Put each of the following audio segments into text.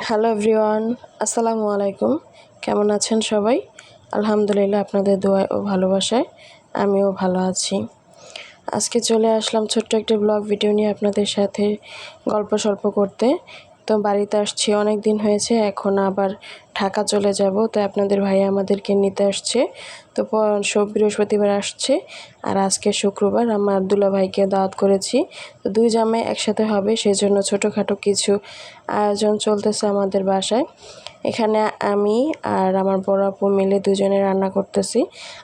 Hello everyone, আসসালামু আলাইকুম। কেমন আছেন সবাই? আলহামদুলিল্লাহ, আপনাদের দোয়ায় ও ভালোবাসায় আমিও ভালো আছি। আজকে চলে আসলাম ছোট্ট একটি ব্লগ ভিডিও নিয়ে আপনাদের সাথে গল্প সল্প করতে। তো বাড়িতে আসছি, অনেক দিন হয়েছে, এখন আবার ঢাকা চলে যাব। তো আপনাদের ভাই আমাদেরকে নিতে আসছে। তো বৃহস্পতিবার আসছে আর আজকে শুক্রবার আমার দুলাভাইকে দাওয়াত করেছি। তো দুই জামাই একসাথে হবে, সেজন্য ছোটোখাটো কিছু আয়োজন চলতেছে আমাদের বাসায়। এখানে আমি আর আমার বড় আপু মিলে দুজনে রান্না করতেছি,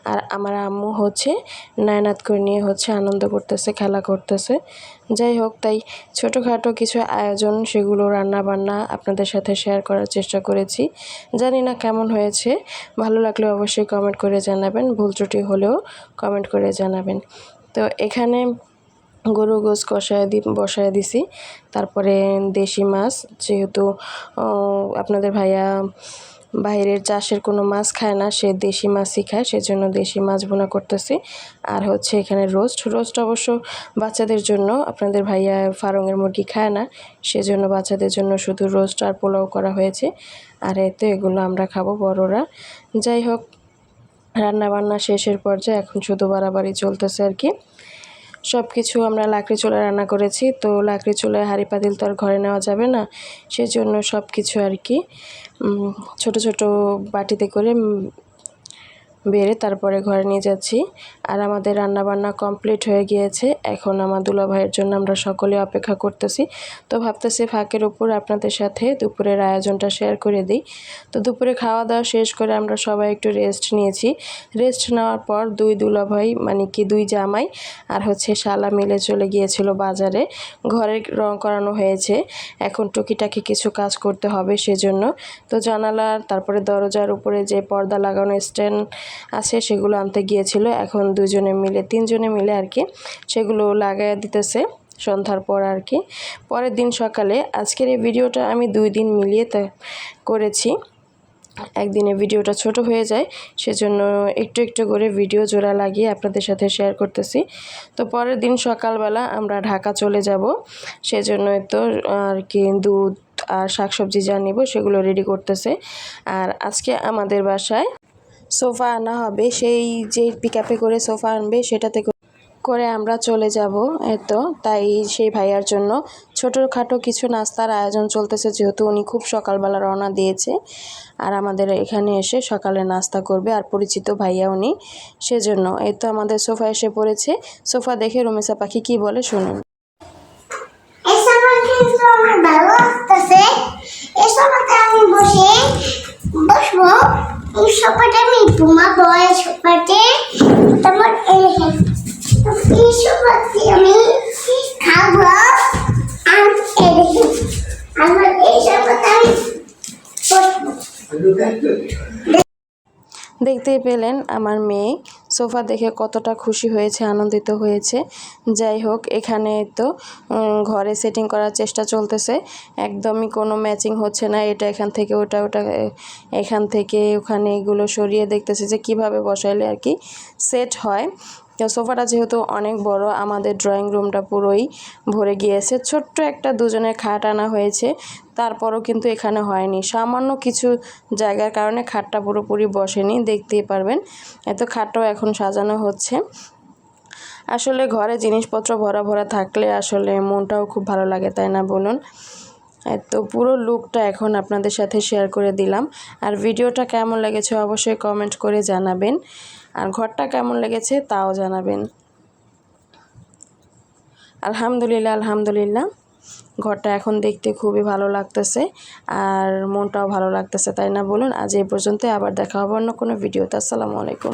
আর আমার আম্মু হচ্ছে নায়নাত করে নিয়ে আনন্দ করতেছে, খেলা করতেছে। যাই হোক, তাই ছোটোখাটো কিছু আয়োজন, সেগুলো রান্না বান্না আপনাদের সাথে শেয়ার করার চেষ্টা করেছি। জানি না কেমন হয়েছে, ভালো লাগলে অবশ্যই কমেন্ট করে জানাবেন, ভুল ত্রুটি হলেও কমেন্ট করে জানাবেন। তো এখানে গরু গোশ বসায় দিছি। তারপরে দেশি মাছ, যেহেতু আপনাদের ভাইয়া বাইরের চাষের কোনো মাছ খায় না, সে দেশি মাছই খায়, সেজন্য দেশি মাছ ভুনা করতেছি। আর এখানে রোস্ট অবশ্য বাচ্চাদের জন্য, আপনাদের ভাইয়া ফার্মের মুরগি খায় না, সেজন্য বাচ্চাদের জন্য শুধু রোস্ট আর পোলাও করা হয়েছে। আর এগুলো আমরা খাবো বড়রা। যাই হোক, রান্নাবান্না শেষের পর্যায়ে এখন শুধু বাড়াবাড়ি চলতেছে আর কি। সব কিছু আমরা লাকড়ি চুলায় রান্না করেছি। তো লাকড়ি চুলায় হাঁড়ি পাতিল তো আর ঘরে নেওয়া যাবে না, সেজন্য সব কিছু আর কি ছোট ছোট বাটিতে করে বেড়ে তারপরে ঘরে নিয়ে যাচ্ছি। আর আমাদের রান্নাবান্না কমপ্লিট হয়ে গিয়েছে। এখন আমার দুলাভাইয়ের জন্য আমরা সকলে অপেক্ষা করতেছি। তো ভাবতেছি ফাঁকের উপর আপনাদের সাথে দুপুরের আয়োজনটা শেয়ার করে দিই। তো দুপুরে খাওয়া দাওয়া শেষ করে আমরা সবাই একটু রেস্ট নিয়েছি। রেস্ট নেওয়ার পর দুলাভাই, মানে কি দুই জামাই আর শালা মিলে চলে গিয়েছিল বাজারে। ঘরের রং করানো হয়েছে, এখন টুকিটাকি কিছু কাজ করতে হবে সেজন্য। তো জানালার তারপরে দরজার উপরে যে পর্দা লাগানো স্ট্যান্ড আছে সেগুলো আনতে গিয়েছিল। এখন তিনজনে মিলে আর কি সেগুলো লাগাইয়া দিতেছে সন্ধ্যার পর আর কি। পরের দিন সকালে, আজকের এই ভিডিওটা আমি 2 দিন মিলিয়ে করেছি। একদিনে ভিডিওটা ছোট হয়ে যায়, সেজন্য একটু একটু করে ভিডিও জোড়া লাগিয়ে আপনাদের সাথে শেয়ার করতেছি। তো পরের দিন সকালবেলা আমরা ঢাকা চলে যাব, সেজন্যই তো আর কি দুধ আর শাকসবজি যা নিব সেগুলো রেডি করতেছে। আর আজকে আমাদের বাসায় সোফা আনা হবে, সেই যে পিকআপে করে সোফা আনবে সেটাতে করে আমরা চলে যাব। তাই সেই ভাইয়ার জন্য ছোটোখাটো কিছু নাস্তার আয়োজন চলতেছে, যেহেতু উনি খুব সকালবেলা রওনা দিয়েছে আর আমাদের এখানে এসে সকালে নাস্তা করবে। আর পরিচিত ভাইয়া উনি, সেজন্য আমাদের সোফা এসে পড়েছে। সোফা দেখে রুমেসা পাখি কি বলে শুনুন। বসবো এই সোফাটা আমি ঘুমাবো, এই সোফাতে তোমার এই সোফাতে আমি খাবো। আর আমার এই সোফাতে আমি বসবো। দেখতেই পেলেন আমার মেয়ে সোফা দেখে কতটা খুশি হয়েছে, আনন্দিত হয়েছে। যাই হোক, এখানে তো ঘরে সেটিং করার চেষ্টা চলতেছে, একদমই কোনো ম্যাচিং হচ্ছে না। এটা এখান থেকে ওটা এখান থেকে ওখানে, এগুলো সরিয়ে দেখতেছে যে কিভাবে বসাইলে আর কি সেট হয়। তো সোফাটা যেহেতু অনেক বড়, আমাদের ড্রয়িং রুমটা পুরোই ভরে গিয়েছে। ছোট্ট একটা দুজনের খাট আনা হয়েছে, তারপরও কিন্তু এখানে হয়নি। সামান্য কিছু জায়গার কারণে খাটটা পুরোপুরি বসেনি, দেখতেই পারবেন। খাটটাও এখন সাজানো হচ্ছে। আসলে ঘরে জিনিসপত্র ভরা ভরা থাকলে আসলে মনটাও খুব ভালো লাগে, তাই না বলুন? পুরো লুকটা এখন আপনাদের সাথে শেয়ার করে দিলাম। আর ভিডিওটা কেমন লেগেছে অবশ্যই কমেন্ট করে জানাবেন, আর ঘরটা কেমন লেগেছে তাও জানাবেন। আলহামদুলিল্লাহ, ঘরটা এখন দেখতে খুবই ভালো লাগতেছে আর মনটাও ভালো লাগতেছে, তাই না বলুন? আজ এই পর্যন্ত, আবার দেখা হবে অন্য কোনো ভিডিওতে। আসসালামু আলাইকুম।